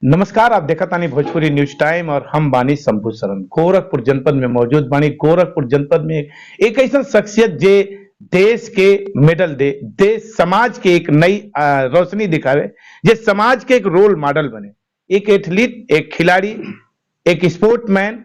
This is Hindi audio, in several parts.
नमस्कार। आप देखा तानी भोजपुरी न्यूज टाइम और हम बानी शंभू शरण गोरखपुर जनपद में मौजूद बानी। गोरखपुर जनपद में एक ऐसा शख्सियत जे देश के मेडल दे, देश समाज के एक नई रोशनी दिखावे, जे समाज के एक रोल मॉडल बने। एक एथलीट, एक खिलाड़ी, एक स्पोर्टमैन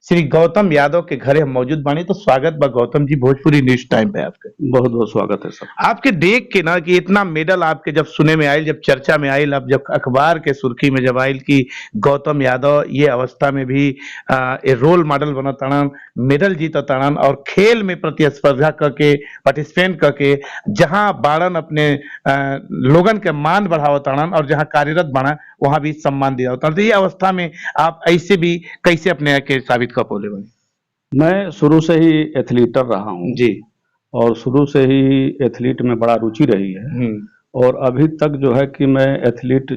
श्री गौतम यादव के घरे हम मौजूद बानी। तो स्वागत बा गौतम जी भोजपुरी न्यूज टाइम पे आपके। बहुत बहुत स्वागत है सर। आपके देख के ना कि इतना मेडल आपके जब सुने में आयल, जब चर्चा में आयल, अब जब अखबार के सुर्खी में जब आयल कि गौतम यादव ये अवस्था में भी ए रोल मॉडल बना ताड़न, मेडल जीता ताड़न और खेल में प्रतिस्पर्धा करके पार्टिसिपेट करके जहां बाड़न अपने लोगन के मान बढ़ावा ताड़न और जहां कार्यरत बना वहां भी सम्मान दिया होता। तो ये अवस्था में आप ऐसे भी कैसे अपने के साबित कर पोले बने? मैं शुरू से ही एथलीटर रहा हूँ जी। और शुरू से ही एथलीट में बड़ा रुचि रही है और अभी तक जो है कि मैं एथलीट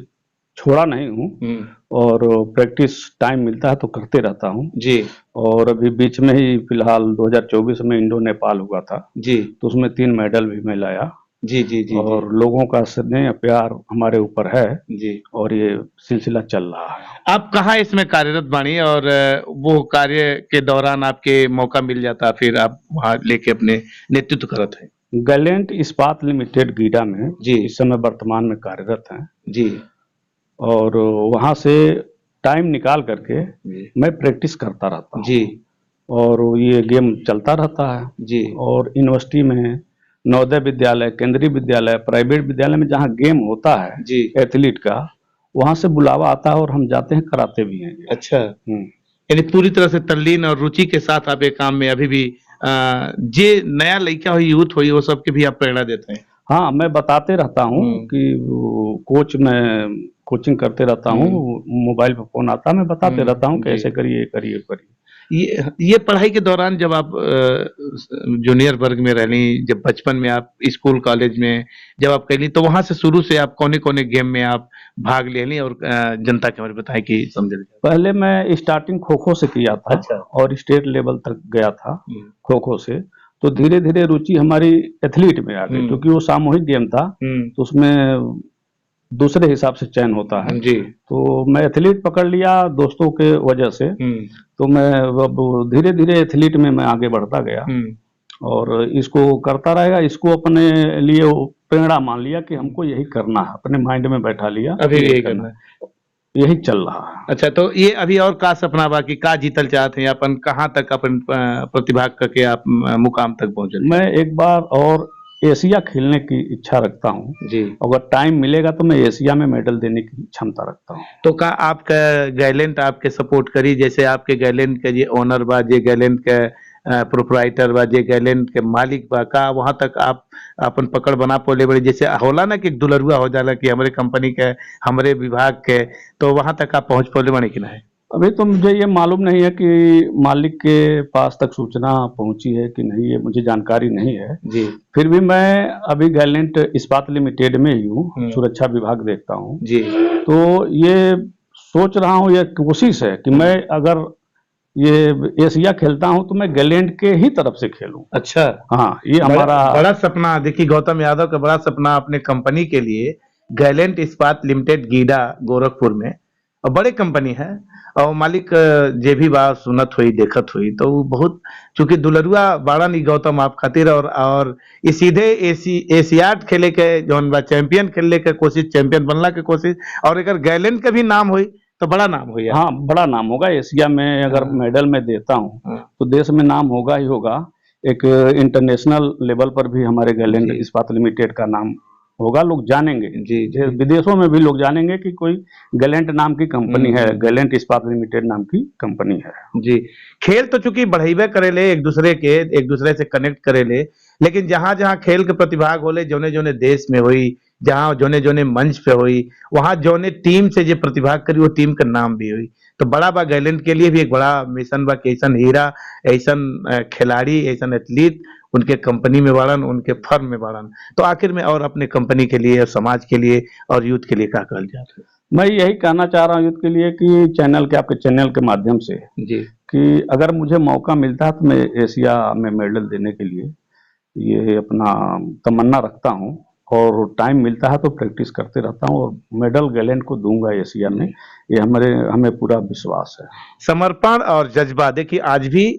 छोड़ा नहीं हूँ और प्रैक्टिस टाइम मिलता है तो करते रहता हूँ जी। और अभी बीच में ही फिलहाल 2024 में इंडो नेपाल हुआ था जी। तो उसमें 3 मेडल भी मैं लाया। जी जी जी और लोगों का स्नेह प्यार हमारे ऊपर है जी। और ये सिलसिला चल रहा है। आप कहाँ इसमें कार्यरत बानी और वो कार्य के दौरान आपके मौका मिल जाता फिर आप वहां लेके अपने नेतृत्व करत है? गैलेंट इस्पात लिमिटेड गीडा में जी। इस समय वर्तमान में कार्यरत हैं जी। और वहाँ से टाइम निकाल करके जी। मैं प्रैक्टिस करता रहता हूँ जी। और ये गेम चलता रहता है। जी। और यूनिवर्सिटी में नवोदय विद्यालय, केंद्रीय विद्यालय, प्राइवेट विद्यालय में जहाँ गेम होता है जी। एथलीट का, वहाँ से बुलावा आता है और हम जाते हैं, कराते भी हैं। अच्छा। यानी पूरी तरह से तल्लीन और रुचि के साथ आप एक काम में अभी भी जे नया लड़का हो, यूथ हो, वो सबके भी आप प्रेरणा देते हैं? हाँ, मैं बताते रहता हूँ कि कोच मैं कोचिंग करते रहता हूँ, मोबाइल पे फोन आता है, मैं बताते रहता हूँ कि ऐसे करिए करिए करिए। ये पढ़ाई के दौरान जब आप जूनियर वर्ग में रहनी, जब बचपन में आप स्कूल कॉलेज में जब आप कहली तो वहां से शुरू से आप कोने कोने गेम में आप भाग ले ली और जनता के बारे में बताएं कि समझ। पहले मैं स्टार्टिंग खो खो से किया था। अच्छा। और स्टेट लेवल तक गया था खो खो से। तो धीरे धीरे रुचि हमारी एथलीट में आ गई क्योंकि वो सामूहिक गेम था तो उसमें दूसरे हिसाब से चयन होता है जी। तो मैं एथलीट पकड़ लिया दोस्तों के वजह से। तो मैं अब धीरे धीरे एथलीट में मैं आगे बढ़ता गया और इसको करता रहेगा। इसको अपने लिए प्रेरणा मान लिया कि हमको यही करना है, अपने माइंड में बैठा लिया अभी यही करना है, यही चल रहा है। अच्छा, तो ये अभी और का सपना बा कि का जीतल चाहते हैं, अपन कहाँ तक अपन प्रतिभा करके आप मुकाम तक पहुंचे? मैं एक बार और एशिया खेलने की इच्छा रखता हूँ जी। अगर टाइम मिलेगा तो मैं एशिया में मेडल देने की क्षमता रखता हूँ। तो का आपका गैलेंट आपके सपोर्ट करी? जैसे आपके गैलेंट के जे ओनर बा, जे गैलेंट के प्रोप्राइटर बा, जे गैलेंट के मालिक बा, का वहां तक आप अपन पकड़ बना पोले बड़े? जैसे होला ना कि दुलरुआ हो जाला कि हमारे कंपनी के, हमारे विभाग के, तो वहां तक आप पहुंच पोले बने कि नहीं? अभी तो मुझे ये मालूम नहीं है कि मालिक के पास तक सूचना पहुंची है कि नहीं, ये मुझे जानकारी नहीं है जी। फिर भी मैं अभी गैलेंट इस्पात लिमिटेड में ही हूँ, सुरक्षा विभाग देखता हूँ जी। तो ये सोच रहा हूँ, ये कोशिश है कि मैं अगर ये एशिया खेलता हूं तो मैं गैलेंट के ही तरफ से खेलूं। अच्छा। हाँ, ये हमारा बड़ा सपना। देखिए गौतम यादव का बड़ा सपना अपने कंपनी के लिए, गैलेंट इस्पात लिमिटेड गीडा गोरखपुर में, और बड़े कंपनी है और मालिक जे भी बात सुनत हुई देखत हुई तो वो बहुत, चूंकि दुलरुआ बाड़ा नहीं गौतम आप खातिर और ये सीधे एशियाड खेले के जौन बा, चैंपियन खेलने के कोशिश, चैंपियन बनला के कोशिश, और अगर गैलेंट का भी नाम हुई तो बड़ा नाम हो। हाँ, बड़ा नाम होगा एशिया में। अगर मेडल में देता हूँ तो देश में नाम होगा ही होगा। एक इंटरनेशनल लेवल पर भी हमारे गैलेंट इस्पात लिमिटेड का नाम होगा, लोग जानेंगे जी। विदेशों में भी लोग जानेंगे कि कोई गैलेंट नाम की कंपनी है, गैलेंट इस्पात लिमिटेड नाम की कंपनी है जी। खेल तो चूंकि बढ़ाइबे करेले, एक दूसरे से कनेक्ट करेले, लेकिन जहां जहां खेल के प्रतिभाग होले, जोने जोने देश में हुई, जहां जोने जोने मंच पे हुई, वहां जोने टीम से जो प्रतिभाग करी वो टीम का नाम भी हुई। तो बड़ा बा गैलेंट के लिए भी एक बड़ा मिशन बा कि ऐसा हीरा, ऐसा खिलाड़ी, ऐसा एथलीट उनके कंपनी में बाड़न, उनके फर्म में बाड़न। तो आखिर में और अपने कंपनी के लिए, समाज के लिए और यूथ के लिए क्या कहल जाता है? मैं यही कहना चाह रहा हूँ यूथ के लिए कि चैनल के, आपके चैनल के माध्यम से जी, कि अगर मुझे मौका मिलता है तो मैं एशिया में मेडल देने के लिए ये अपना तमन्ना रखता हूँ और टाइम मिलता है तो प्रैक्टिस करते रहता हूँ, और मेडल गैलेंट को दूंगा एशिया में, ये हमें पूरा विश्वास है। समर्पण और जज्बा देखिए आज भी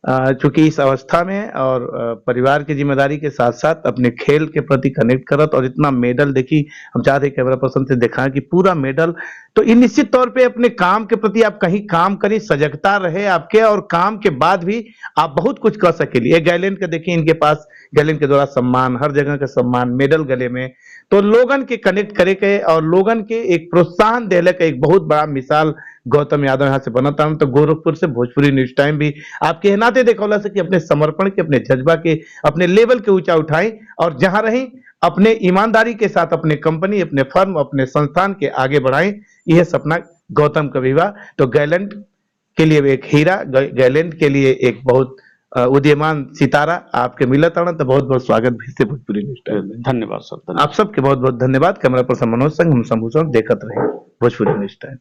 चूंकि इस अवस्था में और परिवार की जिम्मेदारी के साथ साथ अपने खेल के प्रति कनेक्ट करत और इतना मेडल देखी, हम चाहते कैमरा पर्सन से दिखाएं कि पूरा मेडल, तो ये निश्चित तौर पे अपने काम के प्रति आप कहीं काम करें, सजगता रहे आपके, और काम के बाद भी आप बहुत कुछ कर सकेली। ये गैलेंट का देखिए, इनके पास गैलेंट के द्वारा सम्मान, हर जगह का सम्मान, मेडल गले में, तो लोगन के कनेक्ट करे के और लोगन के एक प्रोत्साहन देने का एक बहुत बड़ा मिसाल गौतम यादव यहाँ से बनता हूं। तो गोरखपुर से भोजपुरी न्यूज टाइम भी आपके नाते देखौला से कि अपने समर्पण के, अपने जज्बा के, अपने लेवल के ऊंचा उठाएं और जहां रहें अपने ईमानदारी के साथ अपने कंपनी, अपने फर्म, अपने संस्थान के आगे बढ़ाएं। यह सपना गौतम का भी बा। तो गैलेंट के लिए एक हीरा, गैलेंट के लिए एक बहुत उदीयमान सितारा आपके मिलत आना, तो बहुत बहुत स्वागत भी से भोजपुरी न्यूज टाइम में। धन्यवाद सर। आप सबके बहुत बहुत धन्यवाद। कैमरा पर्सन मनोज संग, हम संभूषण देखते रहे भोजपुरी न्यूज टाइम।